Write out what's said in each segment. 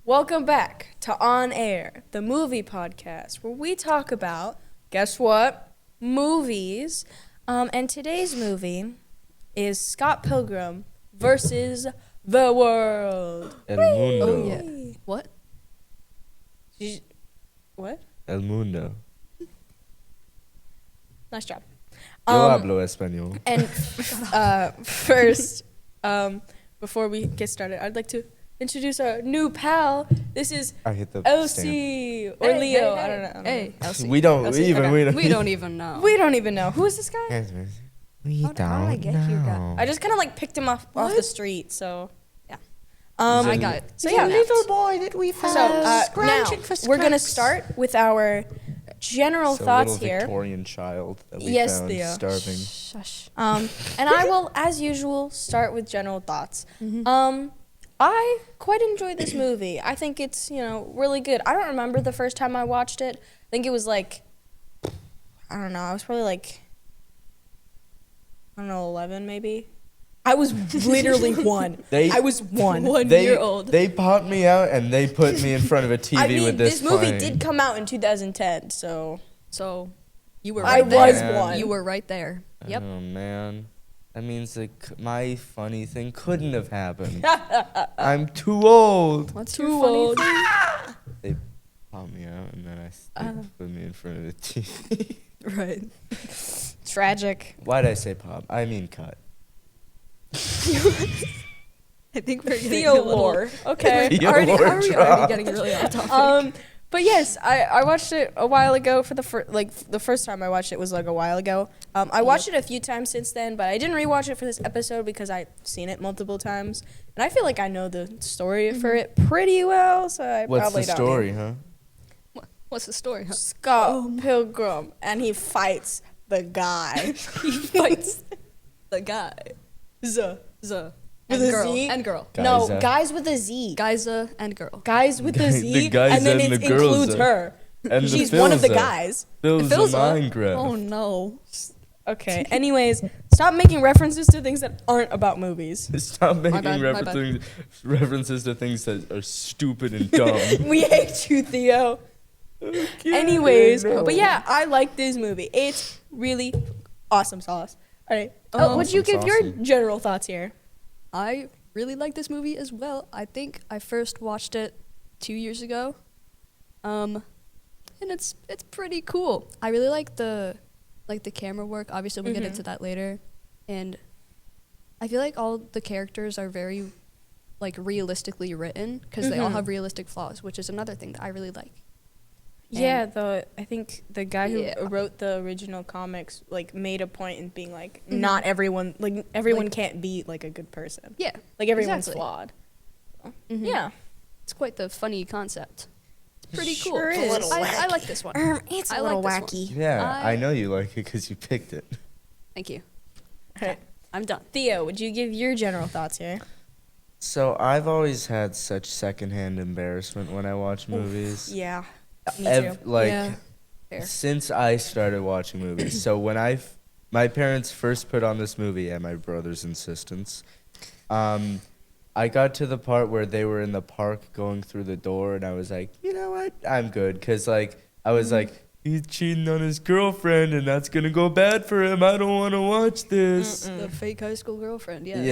Welcome back to On Air, the movie podcast, where we talk about, guess what? Movies. And today's movie is Scott Pilgrim versus the World. El Mundo. Oh, yeah. What? What? El Mundo. Nice job. Yo hablo español. And first, before we get started, I'd like to introduce our new pal. This is I hit the Elsie or Hey, Leo. hey, I don't know. Hey, Elsie. We don't Elsie, even. okay. We don't even know. We don't even know. Who is this guy? We How did I get here, guy? I just kind of like picked him off the street, so yeah. I got it. So yeah, boy that we found. so now we're gonna start with our general thoughts little here. Victorian child that we Yes, found Theo. starving. Shush. And I will, as usual, start with general thoughts. I quite enjoyed this movie. I think it's really good. I don't remember the first time I watched it. I think it was like, I don't know. I was probably like, I don't know, 11 maybe. I was literally one. I was one. 1 year old. They popped me out and they put me in front of a TV I mean, with this movie playing. did come out in 2010, so So, you were I right there. was one. You were right there. Yep. Oh man, that means like my funny thing couldn't have happened. I'm too old. What's Too your funny old. thing? They popped me out and then they put me in front of a TV. Right. tragic. Why'd I say pop? I mean cut. I think we're getting Theo a little... lore. Okay. Theo Already, lore are we dropped. already getting really off topic? But yes, I watched it a while ago for the first time I watched it was like a while ago. I watched it a few times since then, but I didn't rewatch it for this episode because I've seen it multiple times, and I feel like I know the story for it pretty well. So I What's probably the don't. story, huh? What's the story, huh? Scott Pilgrim, and he fights the guy. He fights the guy. Z. Z. With And a girl. Z? And girl. No, Guys, guys with a Z. Guys and girl. Guys with a Z, The guys and then and it the girls includes her. And the She's one of the Philza. guys. Bill's Philza? a Minecraft. Oh, no. Okay. Anyways, stop making references to things that aren't about movies. Stop making bad, my bad. references to things that are stupid and dumb. We hate you, Theo. Anyways, but yeah, I like this movie. It's really awesome sauce. All right. Would you Awesome give your saucy. general thoughts here? I really like this movie as well. I think I first watched it 2 years ago. And it's pretty cool. I really like the camera work. Obviously we'll get into that later. And I feel like all the characters are very like realistically written because they all have realistic flaws, which is another thing that I really like. Yeah, I think the guy who Yeah. wrote the original comics like made a point in being like not everyone Like- can't be like a good person. Yeah. Like everyone's Exactly. flawed. Mhm. Yeah. It's quite the funny concept. It's pretty cool. Sure is. A little I like this one. It's I a little like this wacky. Yeah, I I- know you like it because you picked it. Thank you. All right. I'm done. Theo, would you give your general thoughts here? So I've always had such secondhand embarrassment when I watch movies. Yeah. Me too. Like Yeah. Fair. since I started watching movies. So when my parents first put on this movie at my brother's insistence, I got to the part where they were in the park going through the door, and I was like, you know what, I'm good, because like I was like, he's cheating on his girlfriend, and that's gonna go bad for him. I don't want to watch this. The fake high school girlfriend, yes.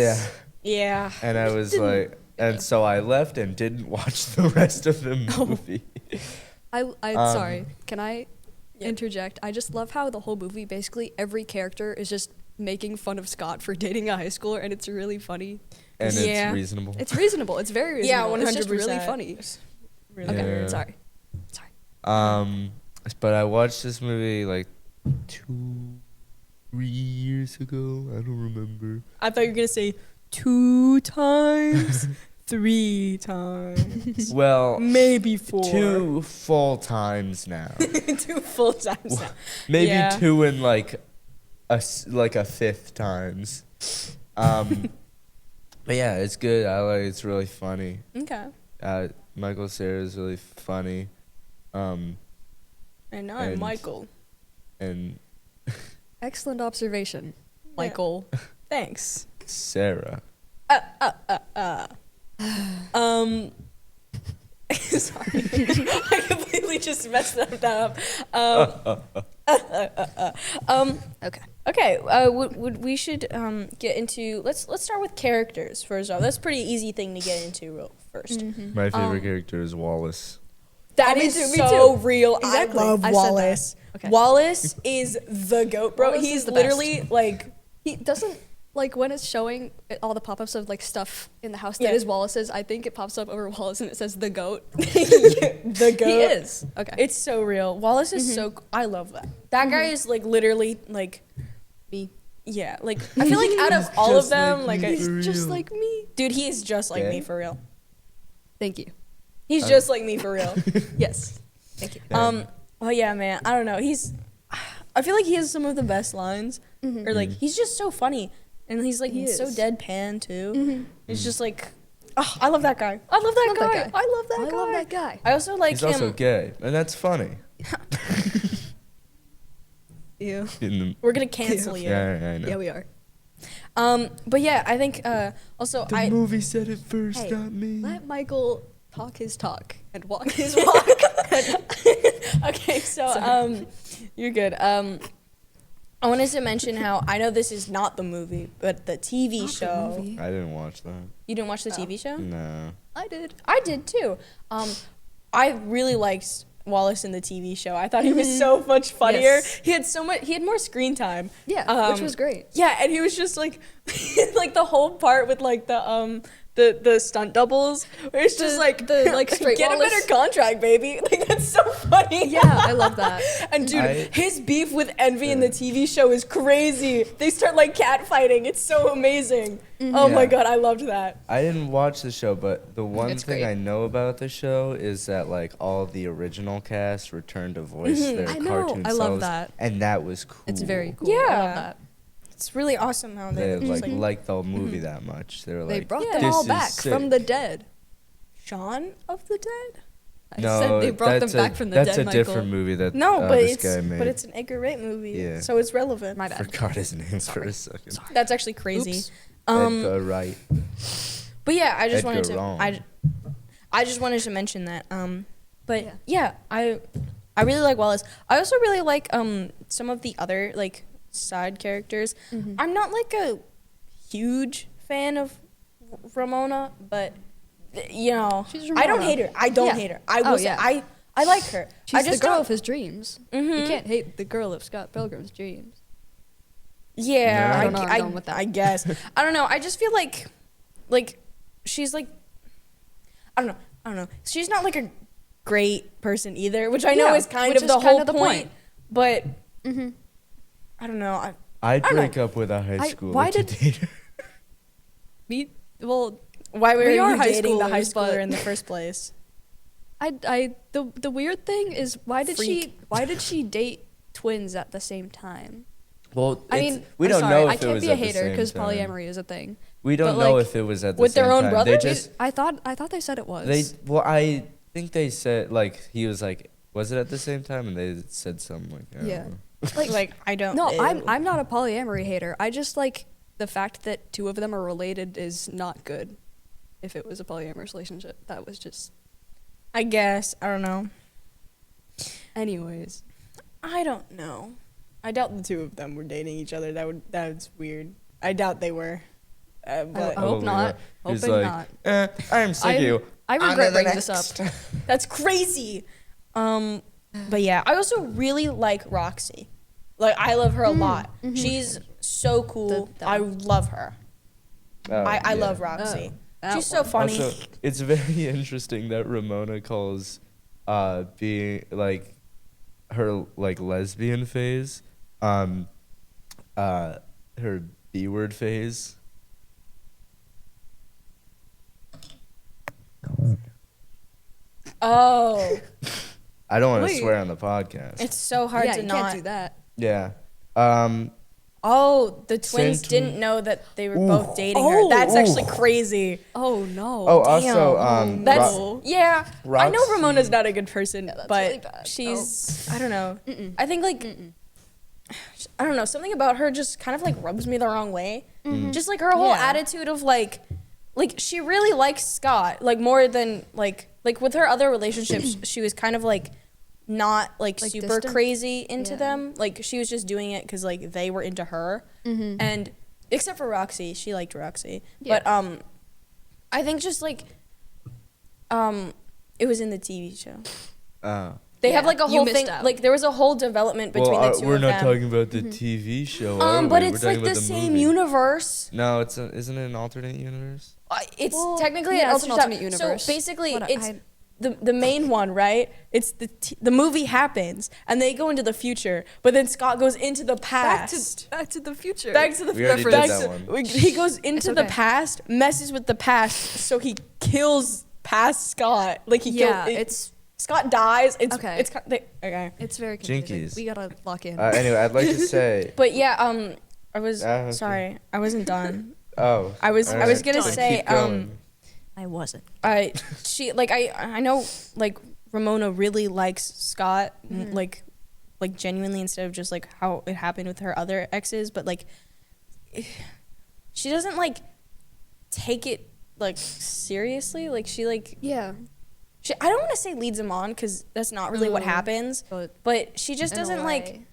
Yeah, Yeah. and I was like, and so I left and didn't watch the rest of the movie. Sorry, can I interject? I just love how the whole movie, basically every character is just making fun of Scott for dating a high schooler, and it's really funny. And Yeah. it's reasonable. It's reasonable. It's very Yeah, reasonable. 100%. It's just really funny. Really Okay, Yeah. sorry. But I watched this movie like 3 years ago. I don't remember. I thought you were going to say 2 times, 3 times, Well, maybe 4. 2 full times now. 2 full times now. Maybe Yeah. 2 in like a fifth times. But yeah, it's good. It's really funny. Okay. Michael Cera is really funny. And now I'm And- Michael. And Excellent observation, Michael. Thanks. Sarah. I completely just messed that up. Okay. Okay, we should get into let's start with characters first off. That's a pretty easy thing to get into first. My favorite character is Wallace. That Oh, me is too, me so too. real. Exactly. I love I said that. Wallace. Okay. Wallace is the goat, bro. Wallace He's is the best. literally like He doesn't like when it's showing all the pop-ups of like stuff in the house Yeah. that is Wallace's. I think it pops up over Wallace and it says the goat. the goat. He is. Okay. It's so real. Wallace is so. I love that. That guy is like literally like me. yeah. Like I feel like out of all of just them, like like me. He's For just real. like me. dude, he is just like me Yeah. for real. Thank you. He's just like me for real. Yes. Thank you. Oh yeah, man. I don't know. I feel like he has some of the best lines, or like he's just so funny, and he's like He so is. deadpan too. It's just like, oh, I love that guy. I love that guy. I love that guy. I love that guy. I also like He's him. also gay, and that's funny. Ew. We're gonna cancel you. Yeah, I know. Yeah, we are. But yeah, I think also The movie said it first, Hey, not me. let Michael talk his talk and walk his walk. walk. Okay, so you're good. I wanted to mention how I know this is not the movie, but the TV Not the show. movie. I didn't watch that. You didn't watch the TV show? No. I did. I did too. I really liked Wallace in the TV show. I thought he was so much funnier. Yes. He had so much. He had more screen time. Yeah, which was great. Yeah, and he was just like, like the whole part with like the stunt doubles, where it's just like the, like, straight get Wallace. a better contract, baby. Like that's so funny. Yeah, I love that. And dude, I- his beef with Envy in the TV show is crazy. They start like cat fighting. It's so amazing. Oh my Yeah. god, I loved that. I didn't watch the show, but the one It's thing great. I know about the show is that like all the original cast returned to voice their I know. cartoon I love selves, that. and that was cool. It's very cool. Yeah. I love that. It's really awesome how They they just, like liked the movie that much. They were They like, brought Yeah. them all "This is back from sick." the dead. Shaun of the Dead. I No, said they brought them that's back from the that's dead, a Michael. different movie that No, but this guy made. it's an Edgar Wright movie. Yeah. So it's relevant. My bad. Forgot his name for a second. That's actually crazy. Oops. Edgar Wright. But yeah, I just Edgar wanted to Wrong. I just wanted to mention that. But Yeah. yeah, I really like Wallace. I also really like some of the other like side characters. I'm not like a huge fan of Ramona, but you know, She's I don't Ramona. hate her. I don't Yeah. hate her. I will Oh, say yeah. I like her. I She's just the girl don't- of his dreams. You can't hate the girl of Scott Pilgrim's dreams. Yeah, No. I don't know where I'm going with that. I guess. I don't know. I just feel like she's like, I don't know. She's not like a great person either, which I know Yeah, is kind which of the is kind whole of the point. point. But I don't know. I'd don't know. break up with a high schooler why to did- date her. Well, Why were We you are high dating the high schoolers, schooler but- in the first place? the weird thing is why did Freak. she date twins at the same time? Well, I it's- mean, we I'm don't sorry, know I if it can't was be a at the hater same because time. polyamory is a thing. We don't but, know like, if it was at the with same their own time. brother? They just I thought they said it was. I think they said like he was like, was it at the same time? And they said something like, I don't Yeah. know. Like I don't. No, ew. I'm not a polyamory hater. I just like the fact that two of them are related is not good. If it was a polyamorous relationship, that was just. I guess I don't know. Anyways, I don't know. I doubt the two of them were dating each other. That's weird. I doubt they were. But I hope Oh, not. yeah. He's Hoping like, not. I'm sick of you. I On to regret the bringing this up. next. that's crazy. But yeah, I also really like Roxy. Like I love her a lot. She's so cool. The- I love her. Oh, I yeah. love Roxy. that She's so one. funny. Also, it's very interesting that Ramona calls being like her like lesbian phase, her B word phase. Oh, I don't want to Wait. swear on the podcast. it's so hard Yeah, to you not. can't do that. Yeah. Oh, the twins Same didn't twin- know that they were Ooh. both dating her. That's Ooh. actually crazy. Oh no. Oh, also, Damn. That's Ro- yeah. I know Roxy- Ramona's not a good person, that's but really bad. she's I don't know. I think like I don't know, something about her just kind of like rubs me the wrong way. Just like her whole Yeah. attitude of like like she really likes Scott, like more than like with her other relationships, she was kind of like not like super distant? crazy into Yeah. them. Like she was just doing it because like they were into her, and except for Roxy, she liked Roxy. Yeah. But I think just like it was in the TV show. They have Yeah, like a you whole missed thing, out. like there was a whole development between the 2 we're of not them. talking about the TV show. are But we? it's We're like talking the about same movie. universe. No, isn't it an alternate universe? It's Well, technically yeah, an it's an alternate alternate universe. So basically, What it's I- the main one, right? It's the movie happens and they go into the future, but then Scott goes into the past. Back to the future. Back to the We already did back that to- one. He goes into It's the okay. past, messes with the past, so he kills past Scott. Like he Yeah, kills. Scott dies. It's Okay. It's okay. It's very confusing. Jinkies. We gotta lock in. Anyway, I'd like to say. But yeah, I was Okay. sorry, I wasn't done. Oh. I was alright. gonna Then say keep going. I wasn't. I know like Ramona really likes Scott like genuinely instead of just like how it happened with her other exes, but like she doesn't like take it like seriously. Like she like Yeah. I don't want to say leads him on because that's not really what No, happens, but she just in a doesn't way.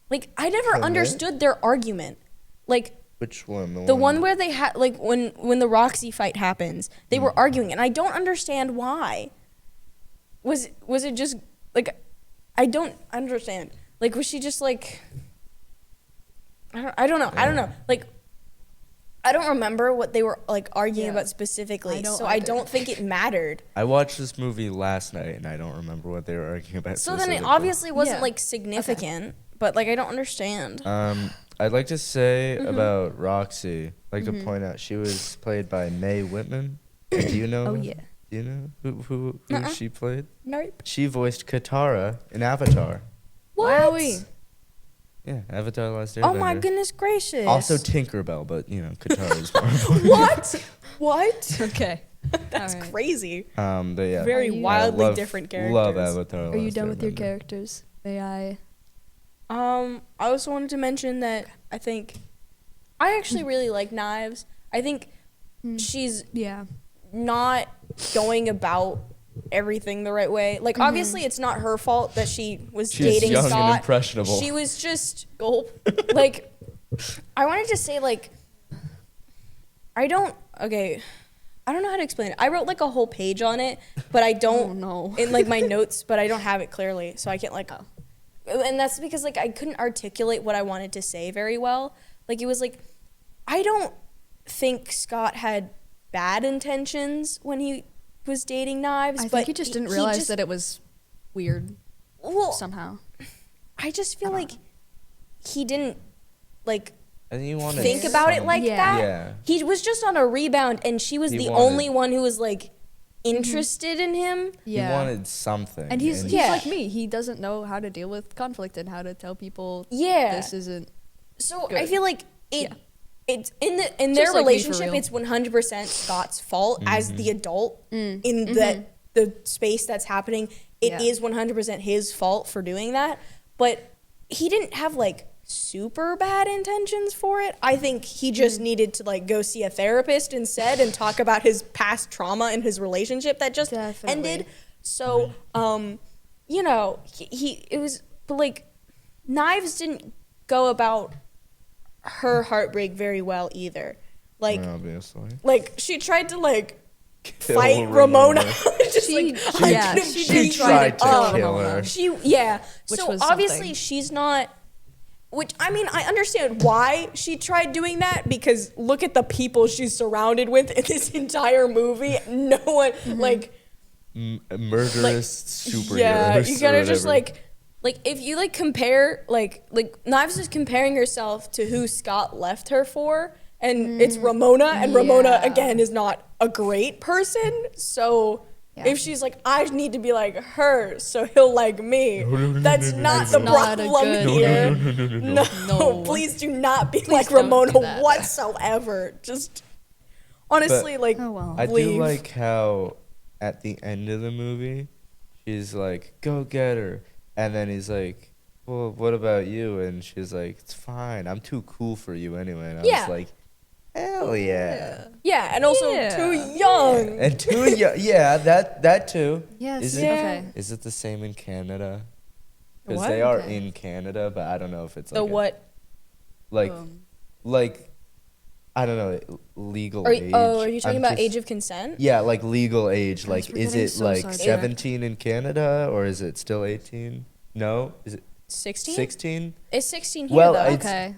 like I never Commit? understood their argument. Like Which one? the one where they had like when the Roxy fight happens, they were arguing, and I don't understand why. Was it just like I don't understand. Like was she just like I don't know. Like I don't remember what they were like arguing Yeah. about specifically. I don't So I either. don't think it mattered. I watched this movie last night and I don't remember what they were arguing about. So then it specifically. obviously wasn't Yeah. like significant, but like I don't understand. I'd like to say Mm-hmm. about Roxy, like to point out she was played by Mae Whitman. Do you know? Oh her? yeah. Do you know who Nuh-uh. she played? Nope. She voiced Katara in Avatar. What? Wowie. Yeah, Avatar: Last Airbender. Oh my goodness gracious. Also Tinkerbell, but you know Katara is more important. What? What? Okay. That's Alright. crazy. But yeah. Very Are you- wildly love- different characters. Love Avatar. Are you Last done with your Airbender. characters? May I? I also wanted to mention that I actually really like Knives. I think she's Yeah. not going about everything the right way. Like obviously it's not her fault that she was She's dating young and Scott. impressionable. She was just like I wanted to say like I don't know how to explain it. I wrote like a whole page on it, but I don't Oh, no. in like my notes, but I don't have it clearly, so I can't like and that's because like I couldn't articulate what I wanted to say very well. Like it was like I don't think Scott had bad intentions when he was dating Knives, I but think he just didn't realize that it was weird well, somehow. I just feel like he didn't like I think you wanted think about it some- like Yeah. that. Yeah. He was just on a rebound, and she was He the wanted- only one who was like interested in him. Yeah. He wanted something. And he's Yeah. like me. He doesn't know how to deal with conflict and how to tell people Yeah. this isn't. So I Good. feel like it. Yeah. It's in their like me for relationship. real. It's 100% Scott's fault as the adult Mm. in the space that's happening. It Yeah. is 100% his fault for doing that. But he didn't have like super bad intentions for it. I think he just needed to like go see a therapist instead and talk about his past trauma in his relationship that just Definitely. ended. So, you know, but like, Knives didn't go about her heartbreak very well either. Like, obviously. like she tried to like Kill fight Ramona. Ramona. Just She- like I yeah, couldn't she beat tried to up. kill her. Which So was obviously something. she's not. Which I mean, I understand why she tried doing that because look at the people she's surrounded with in this entire movie. No one like. Murderous superheroes. Yeah, you or gotta just whatever. like if you like compare like Knives is comparing herself to who Scott left her for, and it's Ramona, and Ramona yeah. again is not a great person. So Yeah. if she's like, I need to be like her, so he'll like me. That's not That's the not a problem good- here. No. No. Please do not be Please like don't Ramona do that. whatsoever. Just honestly, like, Oh well. I do leave. like how at the end of the movie, she's like, "Go get her," and then he's like, "Well, what about you?" And she's like, "It's fine. I'm too cool for you anyway." And I Yeah. was like, Hell yeah. Yeah, and also Yeah. too young. And too young. Yeah, that too. Yes. Is it, Okay. is it the same in Canada? Because What? they are Okay. in Canada, but I don't know if it's The like what? like Um, like I don't know legal Are age. you, are you talking I'm about just- age of consent? Yeah, like legal age. Guys, Like, we're is getting it so like sidetracked. 17 in Canada or is it still 18? No, is it 16? 16? It's 16 here Well, though. it's- okay.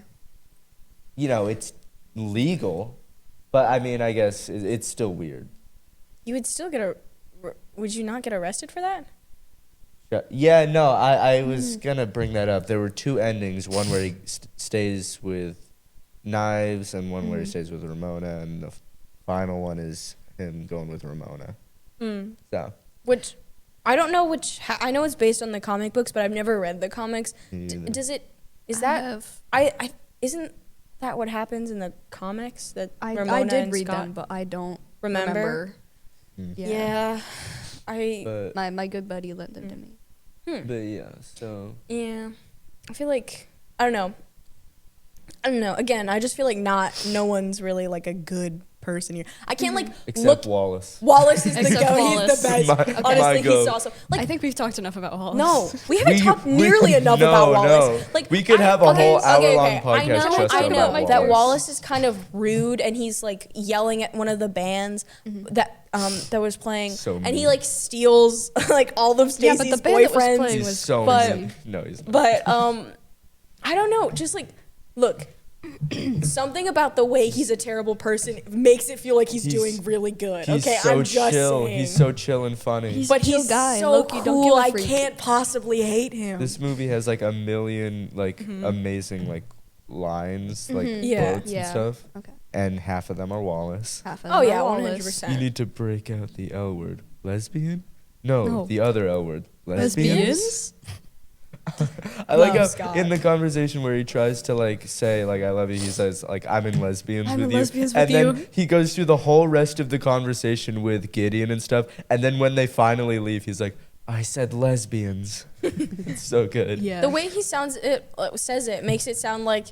You know, it's legal, but I mean, I guess it's still weird. You would still get would you not get arrested for that? Yeah, no, I was gonna bring that up. There were two endings: one where he stays with Knives, and one where he stays with Ramona, and the final one is him going with Ramona. Mm. So, Which I don't know I know it's based on the comic books, but I've never read the comics. me neither. Does it is I that have- I isn't that what happens in the comics that I Ramona did and read Scott them, but I don't remember? Mm. Yeah. I But My good buddy lent them to me. but yeah, so yeah. I feel like I don't know. Again, I just feel like no one's really like a good person here. I can't like except look. Wallace. Wallace is the Except goat. Wallace. He's the best. My- my Honestly, he's goat. awesome. Like I think we've talked enough about Wallace. no, we haven't We- talked we- nearly enough no, about Wallace. no. Like We could have a whole hour-long podcast I know, just I know about that Wallace. Wallace is kind of rude, and he's like yelling at one of the bands that was playing, So and he mean. like steals like all of Yeah, Stacey's but the band that was boyfriends. playing He's was so but- mean. No, he's not. But I don't know. Just like look. Something about the way he's a terrible person makes it feel like he's doing really good. He's okay, so I'm just chill. saying. He's so chill and funny. He's but a chill he's guy. so Loki, cool. don't give a I freak. can't possibly hate him. This movie has like a million like amazing like lines, like Yeah. quotes and Yeah. stuff, Okay. and half of them are Wallace. Half of Oh them yeah, are 100%. You need to break out the L word. Lesbian? No, No. the other L word. Lesbians? Lesbians? I like Love how Scott. in the conversation where he tries to like say like I love you, he says like I'm in lesbians I'm with in you. lesbians and with then you. he goes through the whole rest of the conversation with Gideon and stuff. And then when they finally leave, he's like, I said lesbians. It's so good. Yeah. The way he says it makes it sound like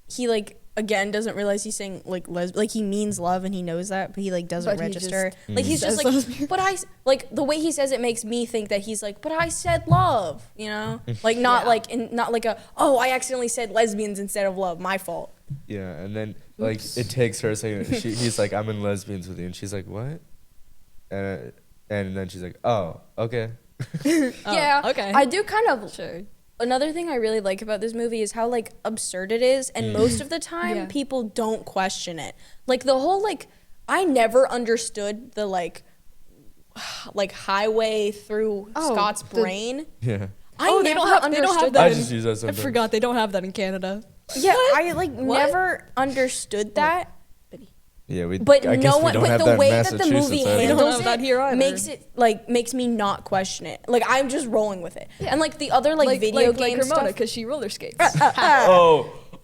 he like again doesn't realize he's saying like like he means love and he knows that, but he like doesn't But he register. just Like he's just says like, lesbian. but like the way he says it makes me think that he's like, but I said love, you know, like not Yeah. like not like I accidentally said lesbians instead of love, my fault. Yeah, and then like it takes her a second. He's like, I'm in lesbians with you, and she's like, what? And then she's like, oh, okay. Yeah, okay. I do kind of. Sure. Another thing I really like about this movie is how like absurd it is, and most of the time Yeah. people don't question it. Like the whole like I never understood the like highway through Oh, Scott's the- brain. Yeah. I they never don't have understood that. I that. just use that I sometimes. forgot they don't have that in Canada. Yeah, I like What? never understood that. Yeah, But I guess no we one. don't But have the that in way that the movie Massachusetts either. We don't handles have that here it either. makes me not question it. Like I'm just rolling with it. And like the other like video like game Ramona, stuff. because she roller skates.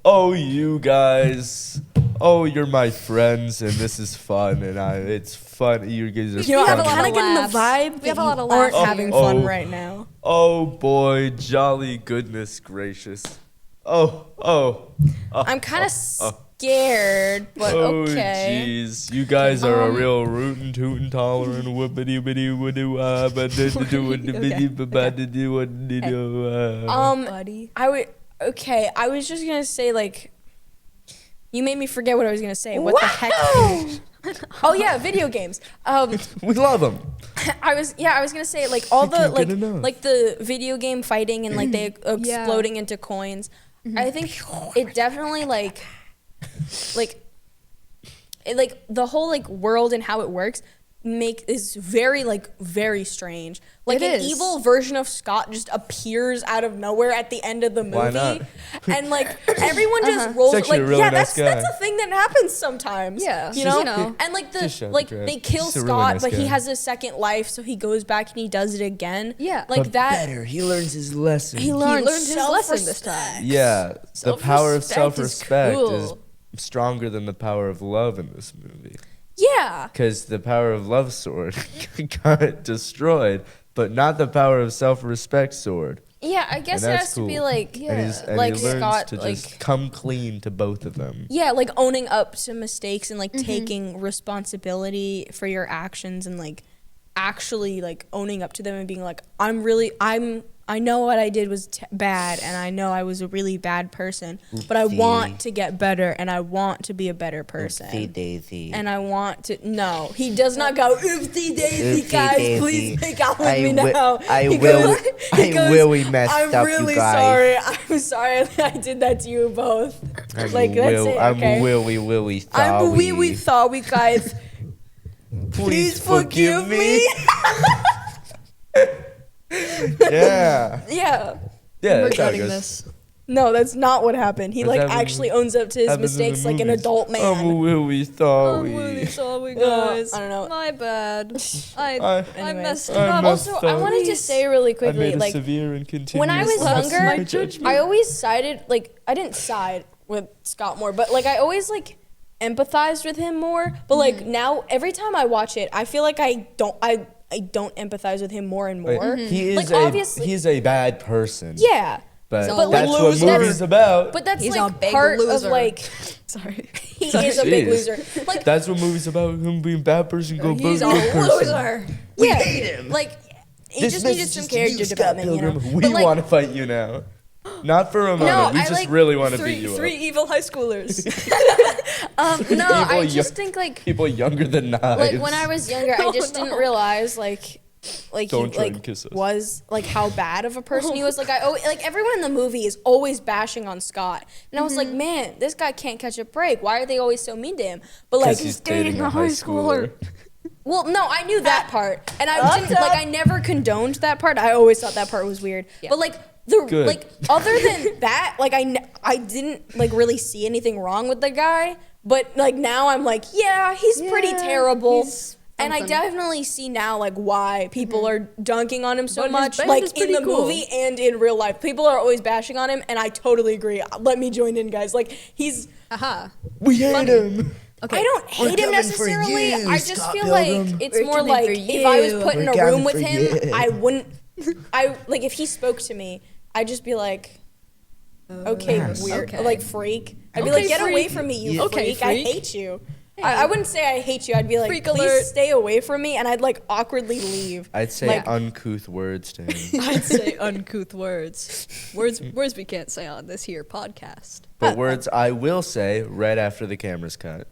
Oh, you guys. Oh, you're my friends, and this is fun, and it's fun. You guys are You know, fun. I'm kind of getting the laughs. vibe. We have that a lot you of aren't laughs having here. fun Oh. right now. Oh boy, jolly goodness gracious. Oh. I'm kind of scared, but Oh okay. jeez, you guys are a real rootin' tootin' tolerant whoopity bitty woodoo Buddy. I was just gonna say like, you made me forget what I was gonna say. What the heck? Oh yeah, video games. We love them. I was gonna say like all the can't like get enough. like the video game fighting and like they exploding into coins. I think it definitely like the whole like world and how it works is very strange. Like It an is. evil version of Scott just appears out of nowhere at the end of the movie. Why not? And like everyone just rolls He's actually like a really yeah, nice that's guy. a thing that happens sometimes. Yeah, You know? you know. And like Just shut like the crap. they kill He's a really Scott, nice but he guy. has a second life, so he goes back and he does it again. Yeah. Like But that better. He learns his lesson. he learned his lesson this time. Yeah, the power of Self-respect is self-respect is stronger than the power of love in this movie. Yeah. Because the power of love sword got destroyed, but not the power of self-respect sword. Yeah, I guess And it that's has to be cool. like, And like he learns Scott, to like just come clean to both of them. yeah, like owning up to mistakes and like taking responsibility for your actions and like actually like owning up to them and being like, I know what I did was bad and I know I was a really bad person, but I want to get better and I want to be a better person. Oopsie daisy. And I want to. No, he does not go, oopsie daisy, Oopsie guys, daisy. please make out with I me wi- now. I He will- goes- I he goes, really messed I'm up, really you guys. sorry. I'm sorry that I did that to you both. I'm like, that's it, okay? I'm really sorry. I'm really sorry, guys. Please forgive me. Yeah. Yeah. Yeah, I'm that's how it regretting goes. this. No, that's not what happened. He That's like happened- actually owns up to his happens in the mistakes like an movies. adult man. I'm really sorry. I'm really sorry, Yeah, guys. I don't know. My bad. I Anyways. messed I up. messed Also, I up. wanted to say really I quickly, made a like severe and continuous when I was lapse in younger, my judgment. I always sided like I didn't side with Scott more, but like I always like empathized with him more. But like now, every time I watch it, I feel like I don't empathize with him more and more. He is Like, obviously- he's a bad person. Yeah, But He's a that's what loser. movies about. but that's He's a like big part loser. of like Sorry. he is a big Jeez. loser. Like That's what movies about. Him being a bad person, go He's a good person. loser. We yeah, hate him. like he This just message needed some is to you, character Scott development, you know. Pilgrim. We But, like, want to fight you now. Not for a moment. we I just like really want to beat you Three up. evil high schoolers. no, I Evil just yo- think like People younger than knives. like when I was younger, I Oh, just didn't no. realize like Don't he try like and kiss us. was like how bad of a person he was. Like like everyone in the movie is always bashing on Scott, and I was like, man, this guy can't catch a break. Why are they always so mean to him? But like, 'Cause he's dating a high schooler. well, no, I knew that part, and I didn't like. I never condoned that part. I always thought that part was weird. But like Good. like other than that, like I didn't like really see anything wrong with the guy. But like now I'm like, yeah, he's pretty Yeah, terrible. he's And I something. definitely see now like why people are dunking on him so But his much, band like is in pretty the cool. movie and in real life. People are always bashing on him, and I totally agree. Let me join in, guys. Like he's, Aha. We hate him. Okay. I don't We're hate him coming for necessarily. you, I just Scott feel Pilgrim. like it's We're more coming like for if I was you. put in We're a coming room with for him, you. I wouldn't. Like if he spoke to me, I'd just be like, okay, weird, okay. like freak. I'd be Okay, like, get away freak. from me, you Yeah. freak. Okay, I freak. hate you. I wouldn't say I hate you. I'd be like, Freak please alert. stay away from me, and I'd like awkwardly leave. I'd say Like- uncouth words to him. I'd say uncouth words. Words we can't say on this here podcast. But words I will say right after the camera's cut.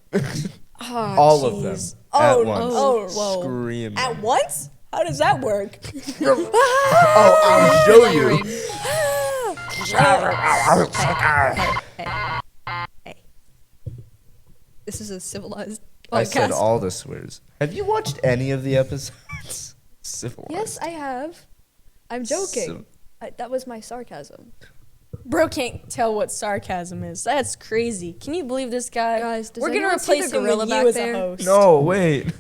Oh, All of them. jeez. At Oh, once. oh, whoa. Scream. At once? How does that work? Oh, I'll show you. This is a civilized podcast. I said all the swears. Have you watched any of the episodes? Civilized. Yes, I have. I'm joking. So- That was my sarcasm. Bro can't tell what sarcasm is. That's crazy. Can you believe this guy? Guys, does we're gonna anyone see replace the him gorilla with you back as there? a host. No, wait.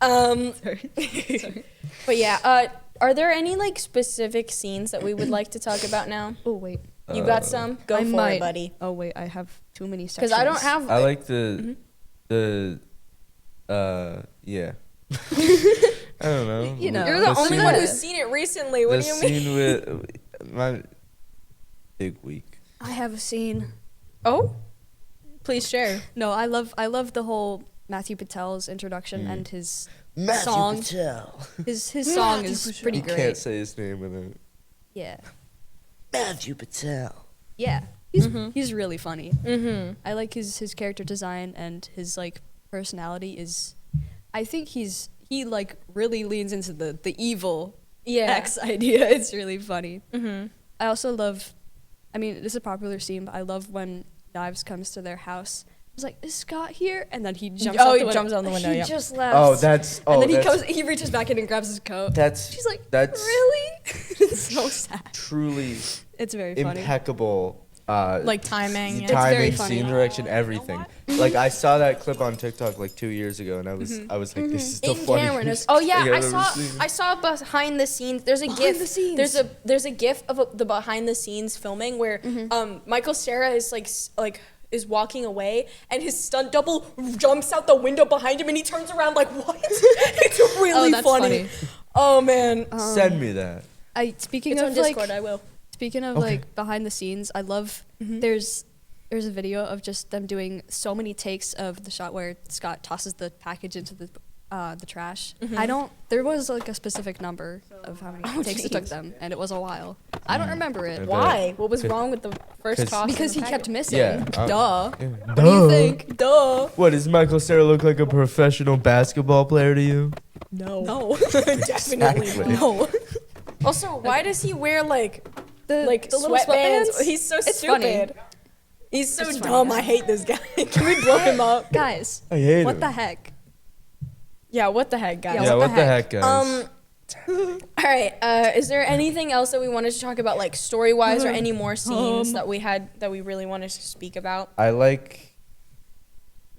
Sorry. But yeah, are there any like specific scenes that we would like to talk about now? Oh wait. You got some? Go I for might. it, buddy. Oh wait, I have too many Because sections. I don't have. I like the yeah. I don't know. You know. You're the only scene one with- who's seen it recently. What the do you mean? scene with my big week. I have a scene. Oh, please share. No, I love the whole Matthew Patel's introduction and his Matthew song. Patel. His song is pretty You great. can't say his name without Yeah. Matthew Patel. Yeah. He's really funny. Mm-hmm. I like his character design and his like personality is I think he like really leans into the evil Yeah. X idea. It's really funny. Mm-hmm. I also love I mean, this is a popular scene, but I love when Knives comes to their house. He's like, "Is Scott here?" And then he jumps out he the window. jumps out the window, He yeah. just laughs. Oh, that's and then that's, he reaches back in and grabs his coat. that's She's like, that's "Really?" It's so sad. truly It's very funny. impeccable. Like timing. It's Yeah. very Timing, funny. scene direction, everything. Like I saw that clip on TikTok like 2 years ago, and I was like, this is the In camera. funniest. Oh yeah, thing I I've ever saw. seen. I saw behind the scenes. There's a Behind gif. the scenes. There's a gif of the behind the scenes filming where Michael Cera is like is walking away and his stunt double jumps out the window behind him and he turns around like what? It's really that's funny. funny. Oh man. Send me that. Speaking It's of on like Discord. I will. Speaking of Okay. like behind the scenes, I love there's a video of just them doing so many takes of the shot where Scott tosses the package into the trash. There was like a specific number of how many takes it took jeez. them, and it was a while. I don't remember it. bet. Why? What was wrong with the first 'Cause- toss? Because he in the kept packet? missing. Yeah, Duh. Yeah. What do you think? Duh. What, does Michael Cera look like a professional basketball player to you? No. No. Definitely Exactly. No. Also, why does he wear like The little sweatbands? sweatbands? He's so It's stupid. funny. He's so It's funny, dumb. yeah. I hate this guy. Can we blow him up? Guys, I hate what him. the heck? Yeah, what the heck, guys? Yeah, Yeah, what what the the heck, guys? All right. Is there anything else that we wanted to talk about, like story-wise, or any more scenes that we really wanted to speak about? I like.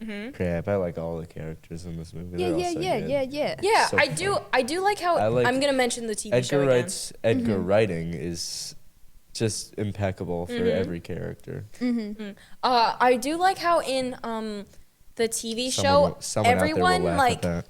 Mm-hmm. Crap, I like all the characters in this movie. Yeah, They're all yeah, so yeah, good. yeah, yeah. Yeah, So I do. fun. I do like how I like I'm gonna mention the TV show Edgar again. Wright's Edgar writing is just impeccable for every character. I do like how in the TV show, Someone out there everyone will laugh like at that.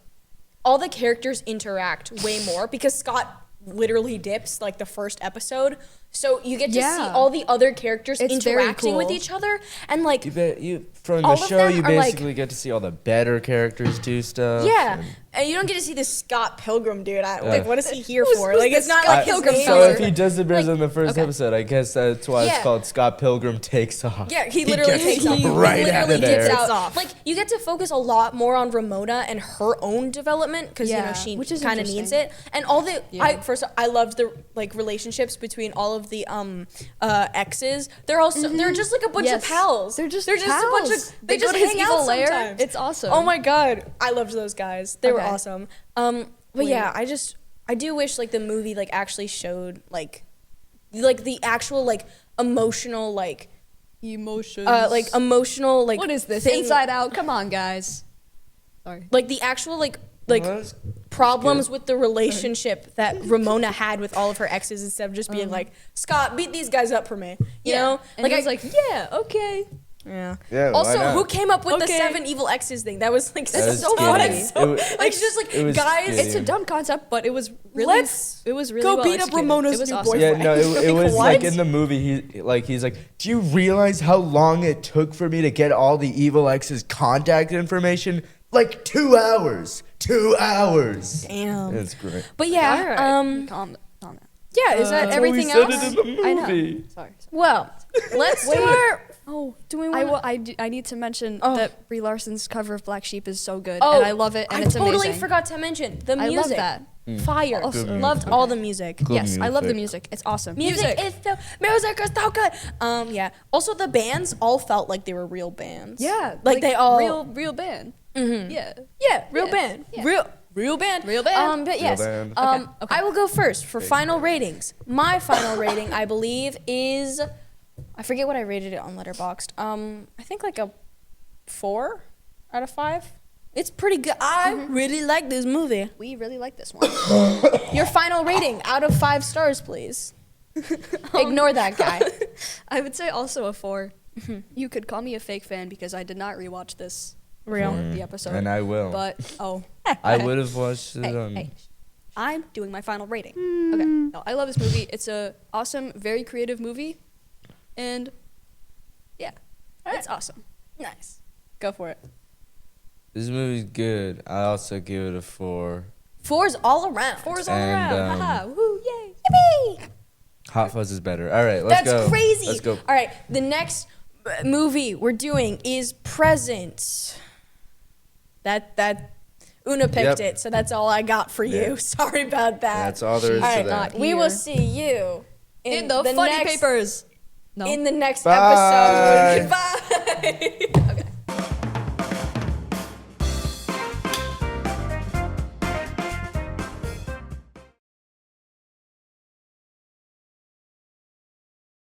all the characters interact way more because Scott literally dips like the first episode. So you get to see Yeah. all the other characters It's very interacting with cool. each other, and like From all the of show, them you are, like- basically get to see all the better characters do stuff. yeah, and- and you don't get to see this Scott Pilgrim dude. Like, Yeah. what is he here Who's- for? who's Like, this it's not Scott like his Pilgrim name. So fella? is- if he disappears like- in the first okay. episode, I guess that's why Yeah. it's called Scott Pilgrim Takes Off. Yeah, he literally gets takes off. right He out literally of there. gets Takes out. off. Like you get to focus a lot more on Ramona and her own development because Yeah, she which is kind of needs interesting. it. And all the Yeah. I loved the like relationships between all of the exes. They're also they're just like a bunch of Yes. pals. They're just a bunch pals. of They just go to his hang out evil lair. sometimes. It's awesome. Oh my god, I loved those guys. They were Okay. awesome. But yeah, I do wish like the movie like actually showed like the actual like emotional Emotions. emotional like what is this? thing- Inside Out. Come on, guys. Sorry. like the actual like Well, that's problems good. with the relationship that Ramona had with all of her exes instead of just being like, Scott, beat these guys up for me. You know? And he was like, yeah, okay. yeah. Yeah, why Also, not? who came up with the Okay. 7 evil exes thing? That was like That was so scary. funny. It was- Like just like it was guys, scary. It's a dumb concept, but it was really Let's it was really go well beat up executed. Ramona's It was new awesome. boyfriend. Yeah, no, it Like, was like what? in the movie. He's like, do you realize how long it took for me to get all the evil ex's contact information? Like 2 hours. 2 hours. Damn. It's great. But yeah, All right. calm down. yeah, is that That's how everything we said else? it in the I know. movie. Sorry. Well, let's do our Oh, do we I, want I need to mention Oh. that Brie Larson's cover of Black Sheep is so good, Oh, and I love it, and I it's totally amazing. forgot to mention the I music. love that. Fire. Also- Good Loved music. all the music. Good Yes, I love the music. music. It's awesome. Music is so good. Yeah. Also, the bands all felt like they were real bands. Yeah, Like they all. real band. Yeah. Yeah, real Yeah, band. yeah. Real band. Real band. But Real yes. band. Okay. I will go first for final ratings. My final rating, I believe, is I forget what I rated it on Letterboxd. I think like a 4 out of 5. It's pretty good. I really like this movie. We really like this one. Your final rating out of 5 stars, please. Ignore that guy. I would say also a 4. You could call me a fake fan because I did not rewatch this Real. before the episode. And I will. But I okay. would have watched it Hey, on. hey, I'm doing my final rating. Okay. No, I love this movie. It's a awesome, very creative movie, and yeah, it's awesome. Nice. Go for it. This movie's good. I also give it a 4. 4's all around. 4's all And, around. Haha. Woo! Yay! Yippee! Hot Fuzz is better. All right, let's That's go. crazy. Let's go. All right, the next movie we're doing is Present. That Una picked Yep. it, so that's all I got for you. Yeah. Sorry about that. That's all there is All to right, that. we Here. will see you In the funny next, papers. No. In the next Bye. episode. Goodbye. Okay.